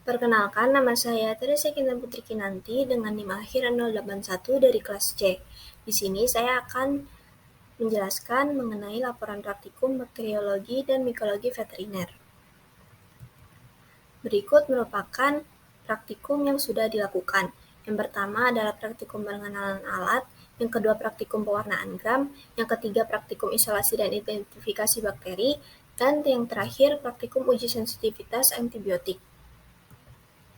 Perkenalkan, nama saya Teresa Kinta Putri Kinanti dengan NIM akhir 081 dari kelas C. Di sini saya akan menjelaskan mengenai laporan praktikum bakteriologi dan mikologi veteriner. Berikut merupakan praktikum yang sudah dilakukan. Yang pertama adalah praktikum pengenalan alat, yang kedua praktikum pewarnaan gram, yang ketiga praktikum isolasi dan identifikasi bakteri, dan yang terakhir praktikum uji sensitivitas antibiotik.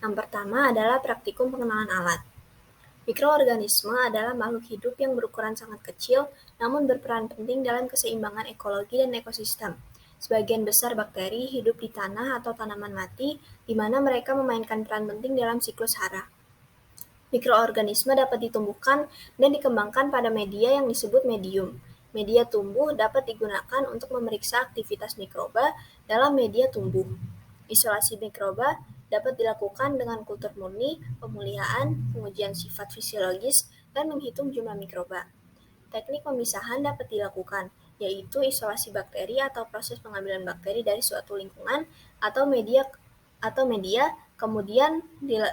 Yang pertama adalah praktikum pengenalan alat. Mikroorganisme adalah makhluk hidup yang berukuran sangat kecil, namun berperan penting dalam keseimbangan ekologi dan ekosistem. Sebagian besar bakteri hidup di tanah atau tanaman mati, di mana mereka memainkan peran penting dalam siklus hara. Mikroorganisme dapat ditumbuhkan dan dikembangkan pada media yang disebut medium. Media tumbuh dapat digunakan untuk memeriksa aktivitas mikroba dalam media tumbuh. Isolasi mikroba dapat dilakukan dengan kultur murni, pemulihaan, pengujian sifat fisiologis, dan menghitung jumlah mikroba. Teknik pemisahan dapat dilakukan, yaitu isolasi bakteri atau proses pengambilan bakteri dari suatu lingkungan atau media kemudian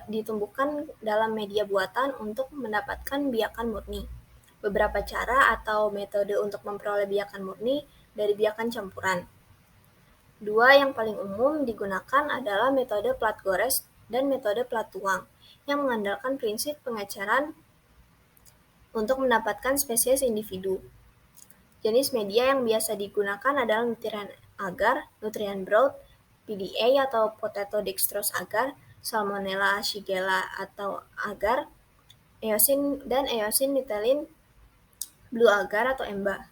ditumbuhkan dalam media buatan untuk mendapatkan biakan murni. Beberapa cara atau metode untuk memperoleh biakan murni dari biakan campuran. Dua yang paling umum digunakan adalah metode plat gores dan metode plat tuang, yang mengandalkan prinsip pengecaran untuk mendapatkan spesies individu. Jenis media yang biasa digunakan adalah nutrien agar, nutrien broth, PDA atau potato dextrose agar, Salmonella shigella atau agar, dan eosin methyl blue agar atau EMBA.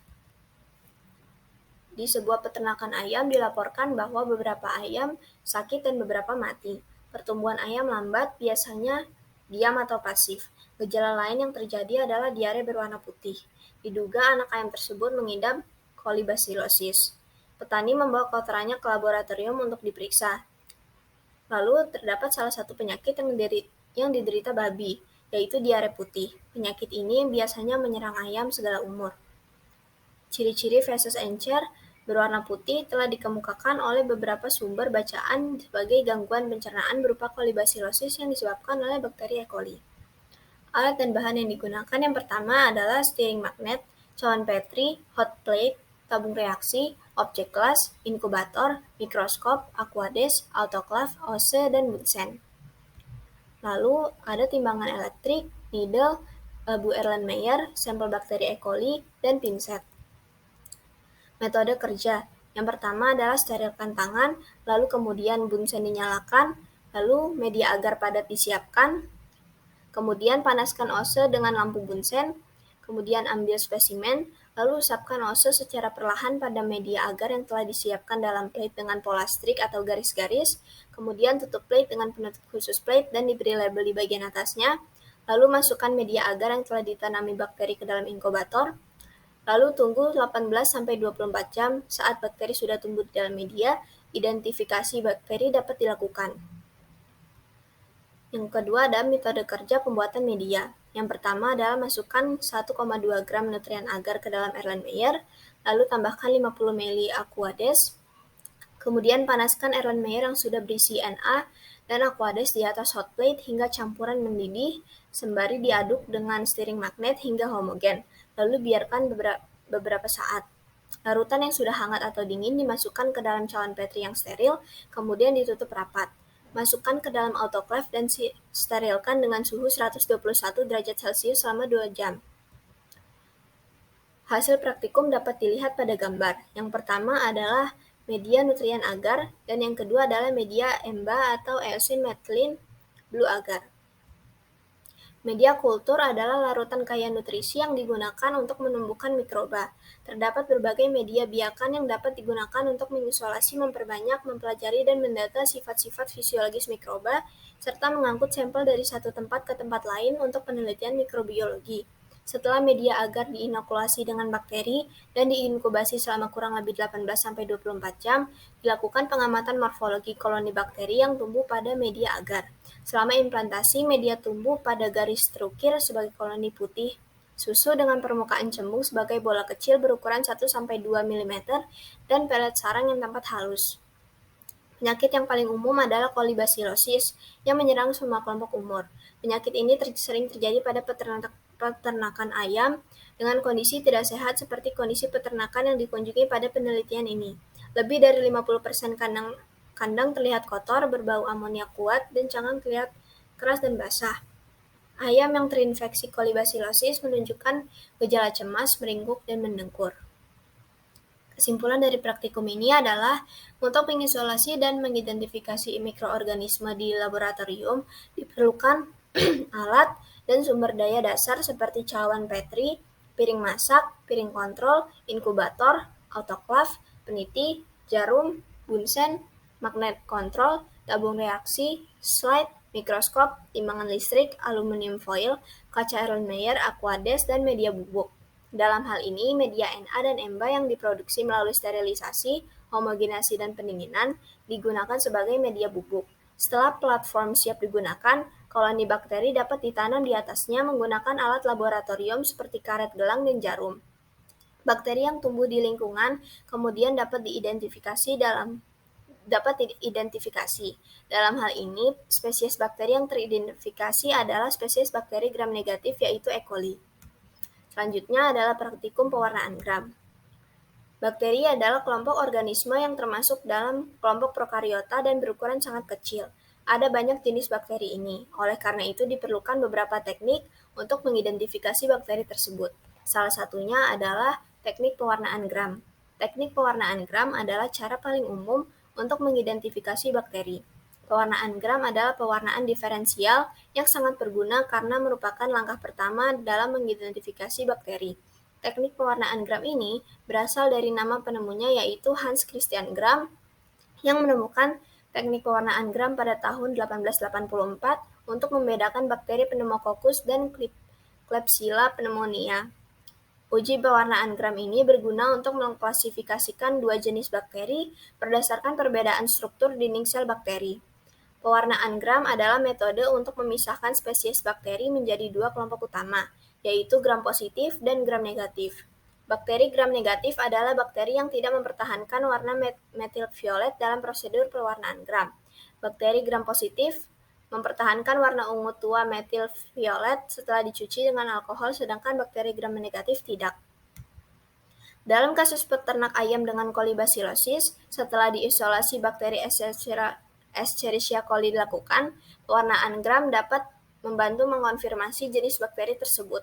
Di sebuah peternakan ayam dilaporkan bahwa beberapa ayam sakit dan beberapa mati. Pertumbuhan ayam lambat, biasanya diam atau pasif. Gejala lain yang terjadi adalah diare berwarna putih. Diduga anak ayam tersebut mengidap kolibasilosis. Petani membawa kotorannya ke laboratorium untuk diperiksa. Lalu terdapat salah satu penyakit yang diderita babi, yaitu diare putih. Penyakit ini biasanya menyerang ayam segala umur. Ciri-ciri feses encer berwarna putih telah dikemukakan oleh beberapa sumber bacaan sebagai gangguan pencernaan berupa kolibasilosis yang disebabkan oleh bakteri E. coli. Alat dan bahan yang digunakan yang pertama adalah stirring magnet, cawan Petri, hot plate, tabung reaksi, objek kelas, inkubator, mikroskop, aquades, autoclave, OSE, dan Bunsen. Lalu ada timbangan elektrik, needle, Bu Erlenmeyer, sampel bakteri E. coli, dan pinset. Metode kerja. Yang pertama adalah sterilkan tangan, lalu kemudian Bunsen dinyalakan, lalu media agar padat disiapkan, kemudian panaskan OSE dengan lampu Bunsen, kemudian ambil spesimen, lalu usapkan OSE secara perlahan pada media agar yang telah disiapkan dalam plate dengan pola strik atau garis-garis, kemudian tutup plate dengan penutup khusus plate dan diberi label di bagian atasnya, lalu masukkan media agar yang telah ditanami bakteri ke dalam inkubator, lalu tunggu 18-24 jam. Saat bakteri sudah tumbuh di dalam media, identifikasi bakteri dapat dilakukan. Yang kedua adalah metode kerja pembuatan media. Yang pertama adalah masukkan 1,2 gram nutrien agar ke dalam Erlenmeyer, lalu tambahkan 50 ml aquades, kemudian panaskan Erlenmeyer yang sudah berisi Na dan aquades di atas hot plate hingga campuran mendidih, sembari diaduk dengan stirring magnet hingga homogen, lalu biarkan beberapa saat. Larutan yang sudah hangat atau dingin dimasukkan ke dalam cawan Petri yang steril, kemudian ditutup rapat. Masukkan ke dalam autoclave dan sterilkan dengan suhu 121 derajat Celcius selama 2 jam. Hasil praktikum dapat dilihat pada gambar. Yang pertama adalah media nutrien agar, dan yang kedua adalah media EMBA atau eosin methyl blue agar. Media kultur adalah larutan kaya nutrisi yang digunakan untuk menumbuhkan mikroba. Terdapat berbagai media biakan yang dapat digunakan untuk mengisolasi, memperbanyak, mempelajari, dan mendata sifat-sifat fisiologis mikroba, serta mengangkut sampel dari satu tempat ke tempat lain untuk penelitian mikrobiologi. Setelah media agar diinokulasi dengan bakteri dan diinkubasi selama kurang lebih 18-24 jam, dilakukan pengamatan morfologi koloni bakteri yang tumbuh pada media agar. Selama implantasi, media tumbuh pada garis strukir sebagai koloni putih susu dengan permukaan cembung sebagai bola kecil berukuran 1-2 mm dan pelet sarang yang tampak halus. Penyakit yang paling umum adalah kolibasilosis yang menyerang semua kelompok umur. Penyakit ini sering terjadi pada peternakan ayam dengan kondisi tidak sehat seperti kondisi peternakan yang dikunjungi pada penelitian ini. Lebih dari 50% kandang terlihat kotor, berbau amonia kuat, dan cangkang terlihat keras dan basah. Ayam yang terinfeksi kolibasilosis menunjukkan gejala cemas, meringkuk, dan mendengkur. Kesimpulan dari praktikum ini adalah untuk mengisolasi dan mengidentifikasi mikroorganisme di laboratorium diperlukan alat dan sumber daya dasar seperti cawan Petri, piring masak, piring kontrol, inkubator, autoklav, peniti, jarum, bunsen, magnet kontrol, tabung reaksi, slide, mikroskop, timbangan listrik, aluminium foil, kaca Erlenmeyer, aquades, dan media bubuk. Dalam hal ini, media Na dan Mba yang diproduksi melalui sterilisasi, homogenasi, dan pendinginan digunakan sebagai media bubuk. Setelah platform siap digunakan, koloni bakteri dapat ditanam di atasnya menggunakan alat laboratorium seperti karet gelang dan jarum. Bakteri yang tumbuh di lingkungan kemudian dapat diidentifikasi. Dalam hal ini, spesies bakteri yang teridentifikasi adalah spesies bakteri gram negatif yaitu E. coli. Selanjutnya adalah praktikum pewarnaan gram. Bakteri adalah kelompok organisme yang termasuk dalam kelompok prokariota dan berukuran sangat kecil. Ada banyak jenis bakteri ini, oleh karena itu diperlukan beberapa teknik untuk mengidentifikasi bakteri tersebut. Salah satunya adalah teknik pewarnaan gram. Teknik pewarnaan gram adalah cara paling umum untuk mengidentifikasi bakteri. Pewarnaan gram adalah pewarnaan diferensial yang sangat berguna karena merupakan langkah pertama dalam mengidentifikasi bakteri. Teknik pewarnaan gram ini berasal dari nama penemunya yaitu Hans Christian Gram yang menemukan teknik pewarnaan gram pada tahun 1884 untuk membedakan bakteri Pneumococcus dan Klebsiella pneumonia. Uji pewarnaan gram ini berguna untuk mengklasifikasikan dua jenis bakteri berdasarkan perbedaan struktur dinding sel bakteri. Pewarnaan gram adalah metode untuk memisahkan spesies bakteri menjadi dua kelompok utama, yaitu gram positif dan gram negatif. Bakteri gram negatif adalah bakteri yang tidak mempertahankan warna metil violet dalam prosedur pewarnaan gram. Bakteri gram positif mempertahankan warna ungu tua metil violet setelah dicuci dengan alkohol, sedangkan bakteri gram negatif tidak. Dalam kasus peternak ayam dengan kolibasilosis, setelah diisolasi bakteri Escherichia coli dilakukan, pewarnaan gram dapat membantu mengonfirmasi jenis bakteri tersebut.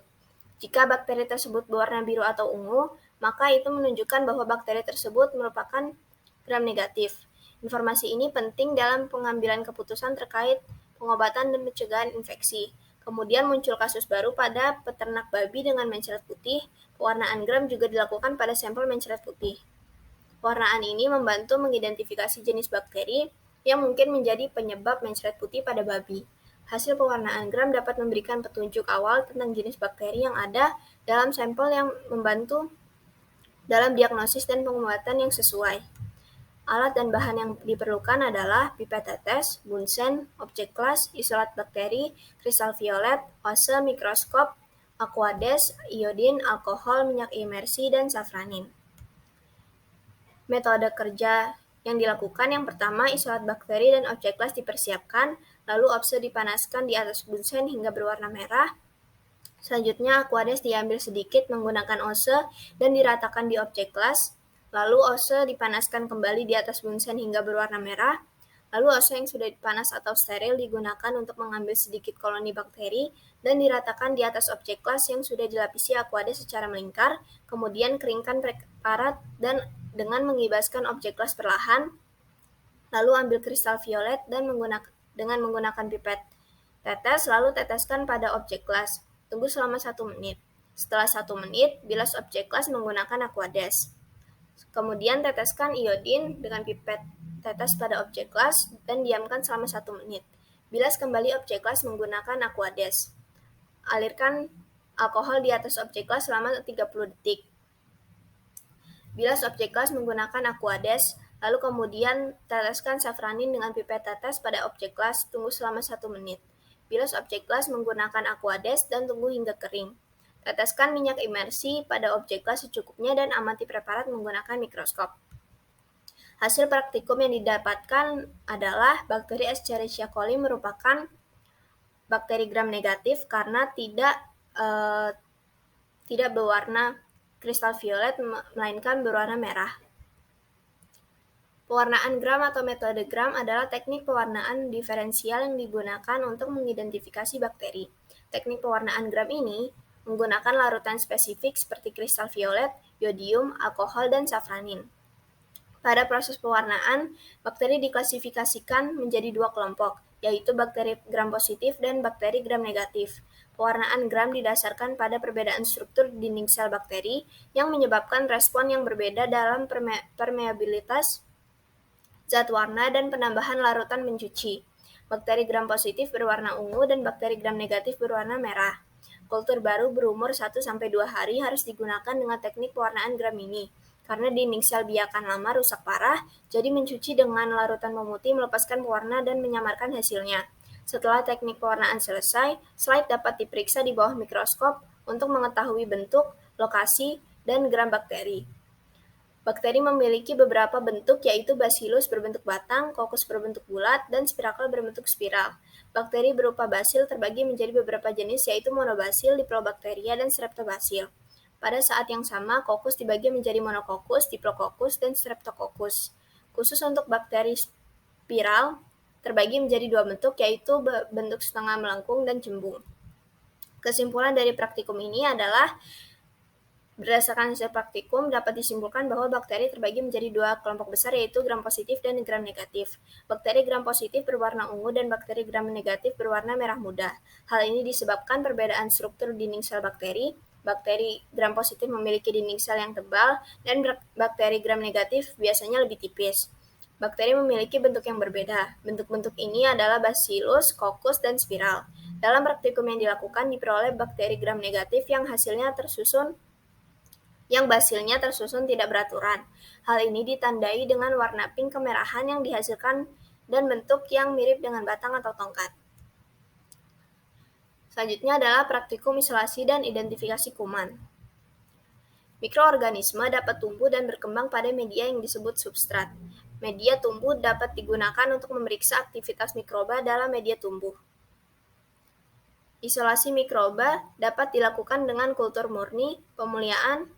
Jika bakteri tersebut berwarna biru atau ungu, maka itu menunjukkan bahwa bakteri tersebut merupakan gram negatif. Informasi ini penting dalam pengambilan keputusan terkait pengobatan dan pencegahan infeksi. Kemudian muncul kasus baru pada peternak babi dengan mencret putih. Pewarnaan gram juga dilakukan pada sampel mencret putih. Pewarnaan ini membantu mengidentifikasi jenis bakteri yang mungkin menjadi penyebab mencret putih pada babi. Hasil pewarnaan gram dapat memberikan petunjuk awal tentang jenis bakteri yang ada dalam sampel yang membantu dalam diagnosis dan pengobatan yang sesuai. Alat dan bahan yang diperlukan adalah pipet tetes, bunsen, objek kelas, isolat bakteri, kristal violet, ose, mikroskop, aquades, iodin, alkohol, minyak imersi, dan safranin. Metode kerja yang dilakukan yang pertama, isolat bakteri dan objek kelas dipersiapkan, lalu ose dipanaskan di atas bunsen hingga berwarna merah. Selanjutnya, aquades diambil sedikit menggunakan ose dan diratakan di objek kelas, lalu ose dipanaskan kembali di atas bunsen hingga berwarna merah. Lalu ose yang sudah dipanas atau steril digunakan untuk mengambil sedikit koloni bakteri dan diratakan di atas objek kelas yang sudah dilapisi aquades secara melingkar, kemudian keringkan preparat dan dengan mengibaskan objek kelas perlahan, lalu ambil kristal violet dan dengan menggunakan pipet tetes, lalu teteskan pada objek kelas. Tunggu selama 1 menit. Setelah 1 menit, bilas objek kelas menggunakan aquades. Kemudian teteskan iodin dengan pipet tetes pada objek kelas dan diamkan selama 1 menit. Bilas kembali objek kelas menggunakan aquades. Alirkan alkohol di atas objek kelas selama 30 detik. Bilas objek kelas menggunakan aquades, lalu kemudian teteskan safranin dengan pipet tetes pada objek kelas, tunggu selama 1 menit. Bilas objek kelas menggunakan aquades dan tunggu hingga kering. Teteskan minyak imersi pada objek kelas secukupnya dan amati preparat menggunakan mikroskop. Hasil praktikum yang didapatkan adalah bakteri Escherichia coli merupakan bakteri gram negatif karena tidak berwarna kristal violet, melainkan berwarna merah. Pewarnaan gram atau metode gram adalah teknik pewarnaan diferensial yang digunakan untuk mengidentifikasi bakteri. Teknik pewarnaan gram ini menggunakan larutan spesifik seperti kristal violet, yodium, alkohol, dan safranin. Pada proses pewarnaan, bakteri diklasifikasikan menjadi dua kelompok, yaitu bakteri gram positif dan bakteri gram negatif. Pewarnaan gram didasarkan pada perbedaan struktur dinding sel bakteri yang menyebabkan respon yang berbeda dalam permeabilitas zat warna dan penambahan larutan mencuci. Bakteri gram positif berwarna ungu dan bakteri gram negatif berwarna merah. Kultur baru berumur 1-2 hari harus digunakan dengan teknik pewarnaan gram ini. Karena dinding sel biakan lama rusak parah, jadi mencuci dengan larutan memutih melepaskan pewarna dan menyamarkan hasilnya. Setelah teknik pewarnaan selesai, slide dapat diperiksa di bawah mikroskop untuk mengetahui bentuk, lokasi, dan gram bakteri. Bakteri memiliki beberapa bentuk, yaitu Bacillus berbentuk batang, Coccus berbentuk bulat, dan Spiracle berbentuk spiral. Bakteri berupa basil terbagi menjadi beberapa jenis, yaitu Monobacil, Diplobacteria, dan Streptobacil. Pada saat yang sama, Coccus dibagi menjadi Monococcus, Diplococcus, dan Streptococcus. Khusus untuk bakteri spiral, terbagi menjadi dua bentuk, yaitu bentuk setengah melengkung dan cembung. Kesimpulan dari praktikum ini adalah berdasarkan hasil praktikum, dapat disimpulkan bahwa bakteri terbagi menjadi dua kelompok besar, yaitu gram positif dan gram negatif. Bakteri gram positif berwarna ungu dan bakteri gram negatif berwarna merah muda. Hal ini disebabkan perbedaan struktur dinding sel bakteri. Bakteri gram positif memiliki dinding sel yang tebal, dan bakteri gram negatif biasanya lebih tipis. Bakteri memiliki bentuk yang berbeda. Bentuk-bentuk ini adalah Bacillus, Coccus, dan spiral. Dalam praktikum yang dilakukan, diperoleh bakteri gram negatif yang basilnya tersusun tidak beraturan. Hal ini ditandai dengan warna pink kemerahan yang dihasilkan dan bentuk yang mirip dengan batang atau tongkat. Selanjutnya adalah praktikum isolasi dan identifikasi kuman. Mikroorganisme dapat tumbuh dan berkembang pada media yang disebut substrat. Media tumbuh dapat digunakan untuk memeriksa aktivitas mikroba dalam media tumbuh. Isolasi mikroba dapat dilakukan dengan kultur murni, pemuliaan,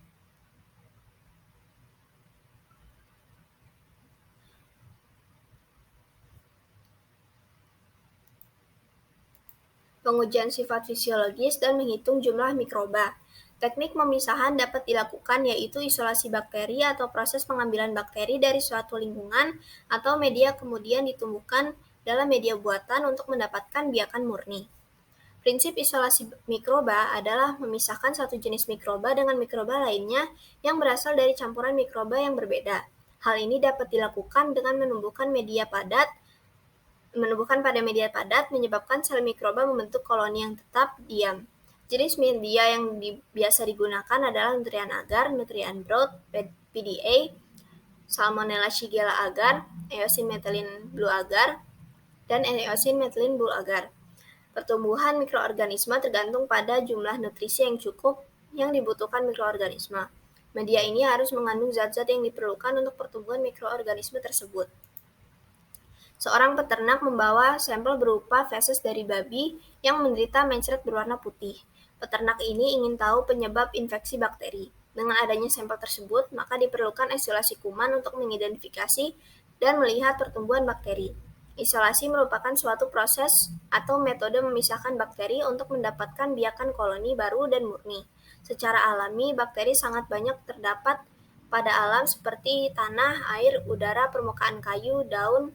pengujian sifat fisiologis, dan menghitung jumlah mikroba. Teknik pemisahan dapat dilakukan, yaitu isolasi bakteri atau proses pengambilan bakteri dari suatu lingkungan atau media kemudian ditumbuhkan dalam media buatan untuk mendapatkan biakan murni. Prinsip isolasi mikroba adalah memisahkan satu jenis mikroba dengan mikroba lainnya yang berasal dari campuran mikroba yang berbeda. Hal ini dapat dilakukan dengan menumbuhkan pada media padat menyebabkan sel mikroba membentuk koloni yang tetap diam. Jenis media yang biasa digunakan adalah nutrien agar, nutrien broth, PDA, Salmonella Shigella agar, Eosin methylene blue agar, dan Eosin methylene bull agar. Pertumbuhan mikroorganisme tergantung pada jumlah nutrisi yang cukup yang dibutuhkan mikroorganisme. Media ini harus mengandung zat-zat yang diperlukan untuk pertumbuhan mikroorganisme tersebut. Seorang peternak membawa sampel berupa feses dari babi yang menderita mencret berwarna putih. Peternak ini ingin tahu penyebab infeksi bakteri. Dengan adanya sampel tersebut, maka diperlukan isolasi kuman untuk mengidentifikasi dan melihat pertumbuhan bakteri. Isolasi merupakan suatu proses atau metode memisahkan bakteri untuk mendapatkan biakan koloni baru dan murni. Secara alami, bakteri sangat banyak terdapat pada alam seperti tanah, air, udara, permukaan kayu, daun,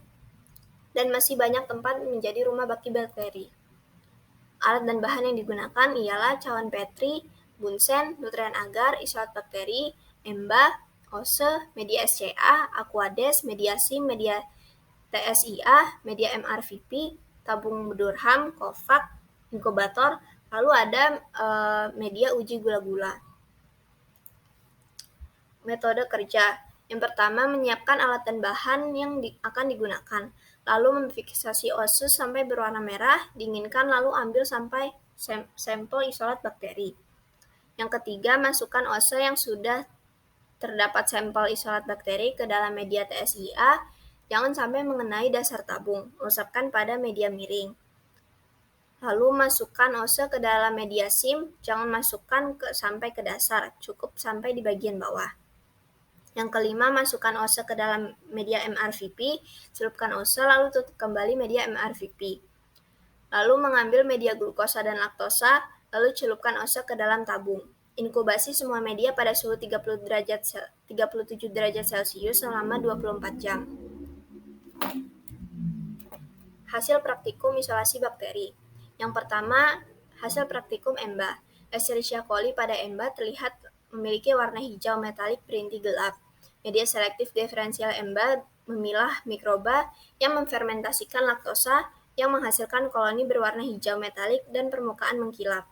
dan masih banyak tempat menjadi rumah bagi bakteri. Alat dan bahan yang digunakan ialah cawan Petri, bunsen, nutrien agar, isolat bakteri, EMBA, OSE, media SCA, Aquades, media SIM, media TSIA, media MRVP, tabung Durham, Kovac, inkubator, lalu ada media uji gula-gula. Metode kerja. Yang pertama, menyiapkan alat dan bahan yang akan digunakan. Lalu memfiksasi OSE sampai berwarna merah, dinginkan lalu ambil sampai sampel isolat bakteri. Yang ketiga, masukkan OSE yang sudah terdapat sampel isolat bakteri ke dalam media TSIA, jangan sampai mengenai dasar tabung. Usapkan pada media miring. Lalu masukkan ose ke dalam media SIM, jangan masukkan sampai ke dasar, cukup sampai di bagian bawah. Yang kelima, masukkan ose ke dalam media MRVP, celupkan ose lalu tutup kembali media MRVP. Lalu mengambil media glukosa dan laktosa, lalu celupkan ose ke dalam tabung. Inkubasi semua media pada suhu 37 derajat Celcius selama 24 jam. Hasil praktikum isolasi bakteri. Yang pertama, hasil praktikum EMBA. Escherichia coli pada EMBA terlihat memiliki warna hijau metalik berinti gelap. Media selektif diferensial EMBA memilah mikroba yang memfermentasikan laktosa yang menghasilkan koloni berwarna hijau metalik dan permukaan mengkilap.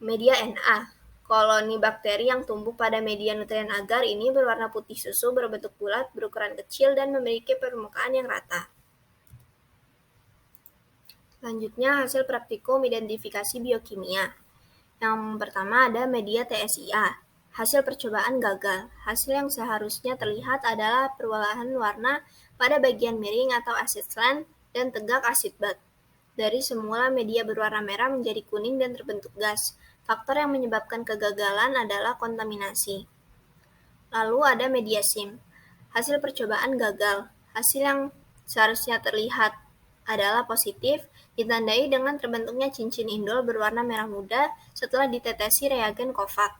Media NA. Koloni bakteri yang tumbuh pada media nutrien agar ini berwarna putih susu, berbentuk bulat, berukuran kecil, dan memiliki permukaan yang rata. Selanjutnya, hasil praktikum identifikasi biokimia. Yang pertama ada media TSIA. Hasil percobaan gagal. Hasil yang seharusnya terlihat adalah perubahan warna pada bagian miring atau acid slant dan tegak acid bath. Dari semula media berwarna merah menjadi kuning dan terbentuk gas. Faktor yang menyebabkan kegagalan adalah kontaminasi. Lalu ada media SIM. Hasil percobaan gagal. Hasil yang seharusnya terlihat adalah positif, ditandai dengan terbentuknya cincin indol berwarna merah muda setelah ditetesi reagen Kovac.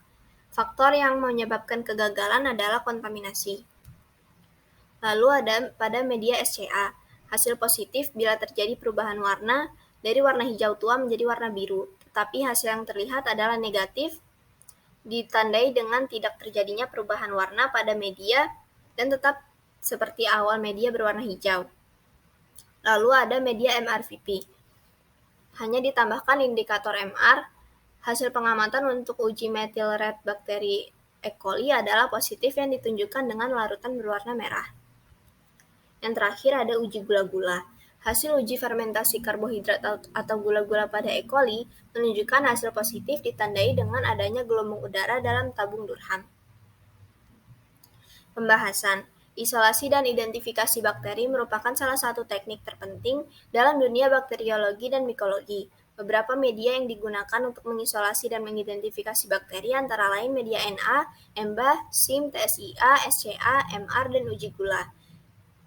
Faktor yang menyebabkan kegagalan adalah kontaminasi. Lalu ada pada media SCA. Hasil positif bila terjadi perubahan warna dari warna hijau tua menjadi warna biru, tetapi hasil yang terlihat adalah negatif, ditandai dengan tidak terjadinya perubahan warna pada media dan tetap seperti awal media berwarna hijau. Lalu ada media MRVP. Hanya ditambahkan indikator MR. Hasil pengamatan untuk uji methyl red bakteri E. coli adalah positif yang ditunjukkan dengan larutan berwarna merah. Yang terakhir ada uji gula-gula. Hasil uji fermentasi karbohidrat atau gula-gula pada E. coli menunjukkan hasil positif ditandai dengan adanya gelombang udara dalam tabung Durham. Pembahasan. Isolasi dan identifikasi bakteri merupakan salah satu teknik terpenting dalam dunia bakteriologi dan mikologi. Beberapa media yang digunakan untuk mengisolasi dan mengidentifikasi bakteri antara lain media NA, EMBA, SIM, TSIA, SCA, MR, dan uji gula.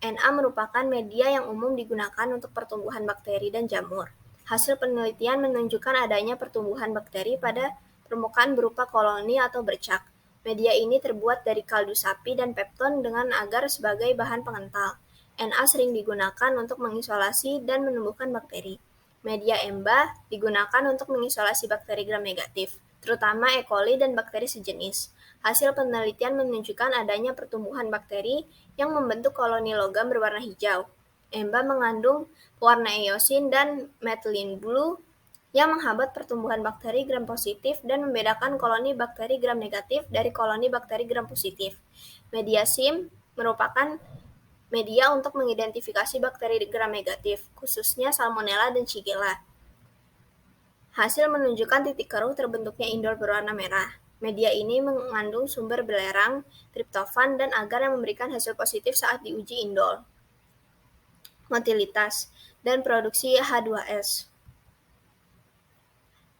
NA merupakan media yang umum digunakan untuk pertumbuhan bakteri dan jamur. Hasil penelitian menunjukkan adanya pertumbuhan bakteri pada permukaan berupa koloni atau bercak. Media ini terbuat dari kaldu sapi dan pepton dengan agar sebagai bahan pengental. NA sering digunakan untuk mengisolasi dan menumbuhkan bakteri. Media EMBA digunakan untuk mengisolasi bakteri gram negatif, terutama E. coli dan bakteri sejenis. Hasil penelitian menunjukkan adanya pertumbuhan bakteri yang membentuk koloni logam berwarna hijau. EMBA mengandung pewarna eosin dan methylene blue yang menghambat pertumbuhan bakteri gram positif dan membedakan koloni bakteri gram negatif dari koloni bakteri gram positif. Media SIM merupakan media untuk mengidentifikasi bakteri gram negatif, khususnya Salmonella dan Shigella. Hasil menunjukkan titik keruh terbentuknya indol berwarna merah. Media ini mengandung sumber belerang, triptofan, dan agar yang memberikan hasil positif saat diuji indol. Motilitas dan produksi H2S.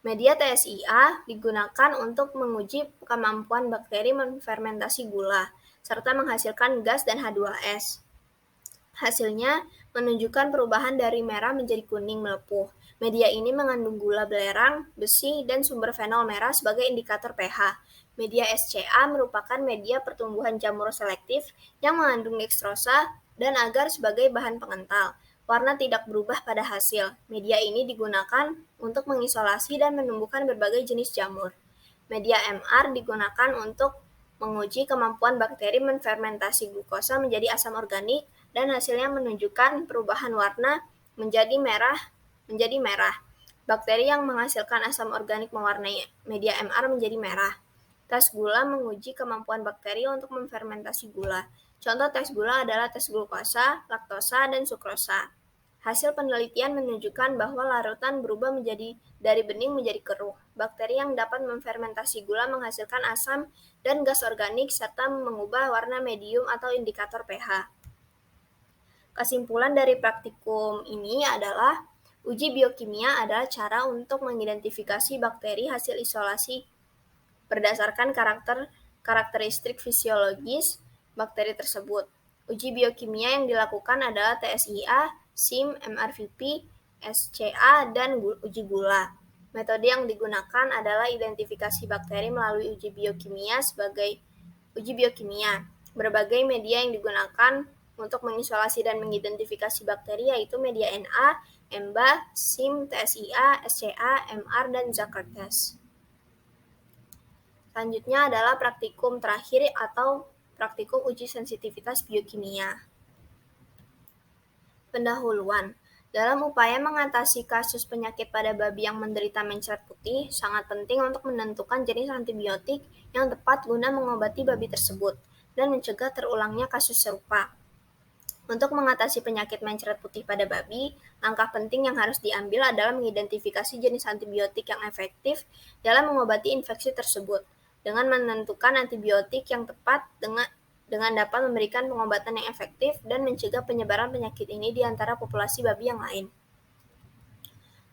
Media TSIA digunakan untuk menguji kemampuan bakteri menfermentasi gula, serta menghasilkan gas dan H2S. Hasilnya menunjukkan perubahan dari merah menjadi kuning melepuh. Media ini mengandung gula belerang, besi, dan sumber fenol merah sebagai indikator pH. Media SCA merupakan media pertumbuhan jamur selektif yang mengandung dextrosa dan agar sebagai bahan pengental. Warna tidak berubah pada hasil. Media ini digunakan untuk mengisolasi dan menumbuhkan berbagai jenis jamur. Media MR digunakan untuk menguji kemampuan bakteri menfermentasi glukosa menjadi asam organik dan hasilnya menunjukkan perubahan warna menjadi merah. Bakteri yang menghasilkan asam organik mewarnai media MR menjadi merah. Tes gula menguji kemampuan bakteri untuk menfermentasi gula. Contoh tes gula adalah tes glukosa, laktosa, dan sukrosa. Hasil penelitian menunjukkan bahwa larutan berubah dari bening menjadi keruh. Bakteri yang dapat memfermentasi gula menghasilkan asam dan gas organik serta mengubah warna medium atau indikator pH. Kesimpulan dari praktikum ini adalah uji biokimia adalah cara untuk mengidentifikasi bakteri hasil isolasi berdasarkan karakteristik fisiologis bakteri tersebut. Uji biokimia yang dilakukan adalah TSIA, SIM, MRVP, SCA, dan uji gula. Metode yang digunakan adalah identifikasi bakteri melalui uji biokimia sebagai uji biokimia. Berbagai media yang digunakan untuk mengisolasi dan mengidentifikasi bakteri yaitu media NA, EMBA, SIM, TSIA, SCA, MR, dan Zucker test. Selanjutnya adalah praktikum terakhir atau praktikum uji sensitivitas biokimia. Pendahuluan. Dalam upaya mengatasi kasus penyakit pada babi yang menderita mencret putih, sangat penting untuk menentukan jenis antibiotik yang tepat guna mengobati babi tersebut dan mencegah terulangnya kasus serupa. Untuk mengatasi penyakit mencret putih pada babi, langkah penting yang harus diambil adalah mengidentifikasi jenis antibiotik yang efektif dalam mengobati infeksi tersebut, dengan menentukan antibiotik yang tepat dengan dapat memberikan pengobatan yang efektif dan mencegah penyebaran penyakit ini di antara populasi babi yang lain.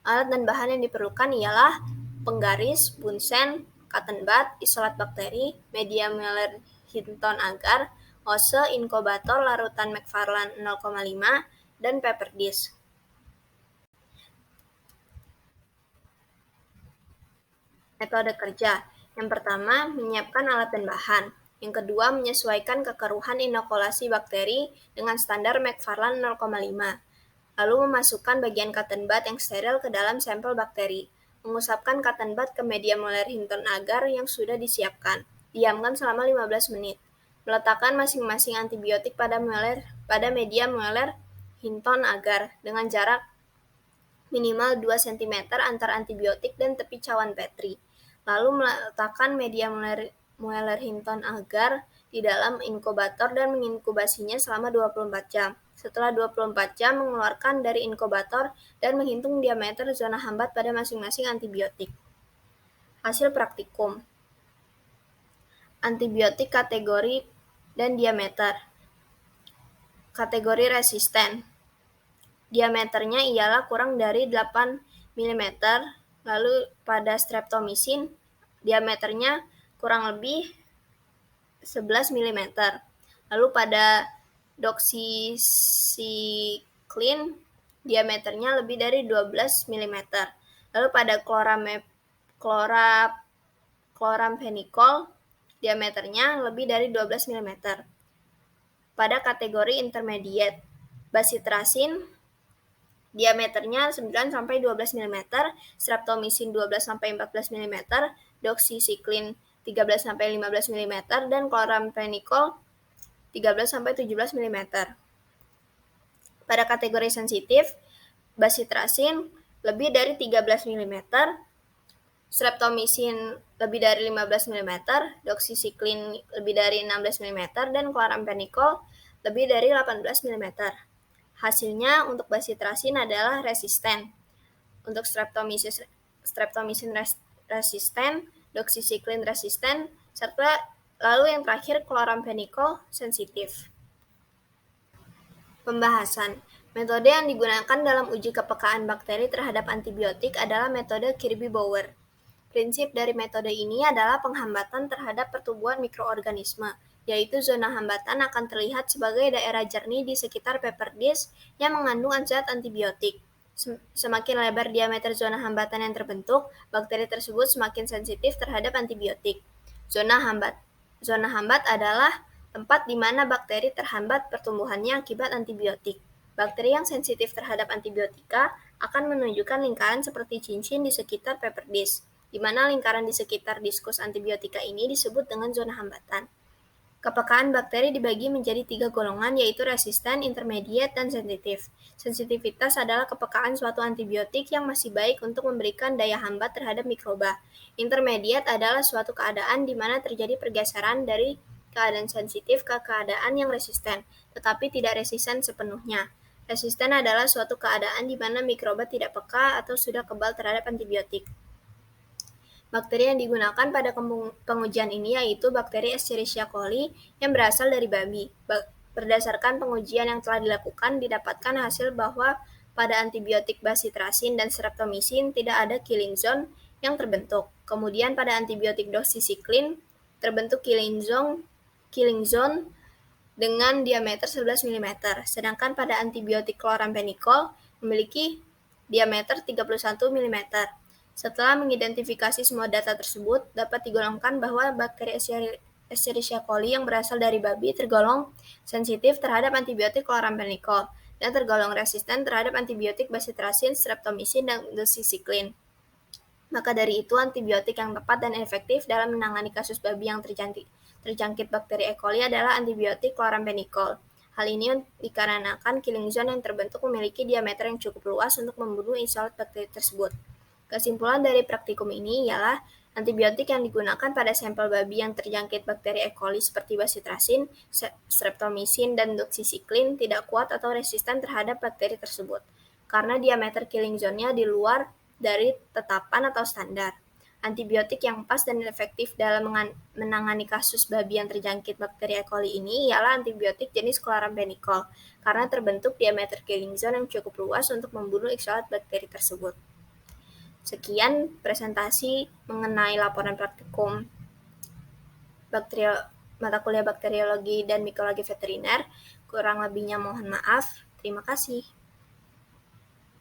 Alat dan bahan yang diperlukan ialah penggaris, bunsen, cotton bud, isolat bakteri, media Mueller-Hinton agar, hose, inkubator, larutan McFarland 0,5, dan paper dish. Metode kerja. Yang pertama, menyiapkan alat dan bahan. Yang kedua, menyesuaikan kekeruhan inokulasi bakteri dengan standar McFarland 0,5. Lalu memasukkan bagian cotton bud yang steril ke dalam sampel bakteri. Mengusapkan cotton bud ke media Mueller-Hinton agar yang sudah disiapkan. Diamkan selama 15 menit. Meletakkan masing-masing antibiotik pada media Mueller-Hinton agar dengan jarak minimal 2 cm antar antibiotik dan tepi cawan Petri. Lalu meletakkan media Mueller-Hinton agar di dalam inkubator dan menginkubasinya selama 24 jam. Setelah 24 jam, mengeluarkan dari inkubator dan menghitung diameter zona hambat pada masing-masing antibiotik. Hasil praktikum. Antibiotik kategori dan diameter. Kategori resisten. Diameternya ialah kurang dari 8 mm, lalu pada streptomycin diameternya kurang lebih 11 mm. Lalu pada doxycycline diameternya lebih dari 12 mm. Lalu pada chloramphenicol diameternya lebih dari 12 mm. Pada kategori intermediate, bacitracin diameternya 9-12 mm, streptomycin 12-14 mm, doxycycline 13-15 mm, dan chloramphenicol 13-17 mm. Pada kategori sensitif, bacitracin lebih dari 13 mm, streptomycin lebih dari 15 mm, doxycycline lebih dari 16 mm, dan chloramphenicol lebih dari 18 mm. Hasilnya untuk bacitracin adalah resisten. Untuk streptomycin resisten, doxycycline resisten, serta lalu yang terakhir chloramphenicol sensitif. Pembahasan. Metode yang digunakan dalam uji kepekaan bakteri terhadap antibiotik adalah metode Kirby-Bauer. Prinsip dari metode ini adalah penghambatan terhadap pertumbuhan mikroorganisme, yaitu zona hambatan akan terlihat sebagai daerah jernih di sekitar paper dish yang mengandung zat antibiotik. Semakin lebar diameter zona hambatan yang terbentuk, bakteri tersebut semakin sensitif terhadap antibiotik. Zona hambat adalah tempat di mana bakteri terhambat pertumbuhannya akibat antibiotik. Bakteri yang sensitif terhadap antibiotika akan menunjukkan lingkaran seperti cincin di sekitar paper dish, di mana lingkaran di sekitar diskus antibiotika ini disebut dengan zona hambatan. Kepekaan bakteri dibagi menjadi 3 golongan, yaitu resisten, intermediate, dan sensitif. Sensitivitas adalah kepekaan suatu antibiotik yang masih baik untuk memberikan daya hambat terhadap mikroba. Intermediate adalah suatu keadaan di mana terjadi pergeseran dari keadaan sensitif ke keadaan yang resisten, tetapi tidak resisten sepenuhnya. Resisten adalah suatu keadaan di mana mikroba tidak peka atau sudah kebal terhadap antibiotik. Bakteri yang digunakan pada pengujian ini yaitu bakteri Escherichia coli yang berasal dari babi. Berdasarkan pengujian yang telah dilakukan, didapatkan hasil bahwa pada antibiotik basitrasin dan streptomycin tidak ada killing zone yang terbentuk. Kemudian pada antibiotik doxycycline terbentuk killing zone dengan diameter 11 mm, sedangkan pada antibiotik chloramphenicol memiliki diameter 31 mm. Setelah mengidentifikasi semua data tersebut, dapat digolongkan bahwa bakteri Escherichia coli yang berasal dari babi tergolong sensitif terhadap antibiotik chloramphenicol dan tergolong resisten terhadap antibiotik basitrasin, streptomycin, dan doxycycline. Maka dari itu, antibiotik yang tepat dan efektif dalam menangani kasus babi yang terjangkit bakteri E. coli adalah antibiotik chloramphenicol. Hal ini dikarenakan killing zone yang terbentuk memiliki diameter yang cukup luas untuk membunuh isolat bakteri tersebut. Kesimpulan dari praktikum ini ialah antibiotik yang digunakan pada sampel babi yang terjangkit bakteri E. coli seperti basitrasin, streptomycin, dan doxycycline tidak kuat atau resisten terhadap bakteri tersebut, karena diameter killing zone-nya di luar dari tetapan atau standar. Antibiotik yang pas dan efektif dalam menangani kasus babi yang terjangkit bakteri E. coli ini ialah antibiotik jenis chloramphenicol, karena terbentuk diameter killing zone yang cukup luas untuk membunuh isolat bakteri tersebut. Sekian presentasi mengenai laporan praktikum mata kuliah bakteriologi dan mikologi veteriner. Kurang lebihnya mohon maaf. Terima kasih.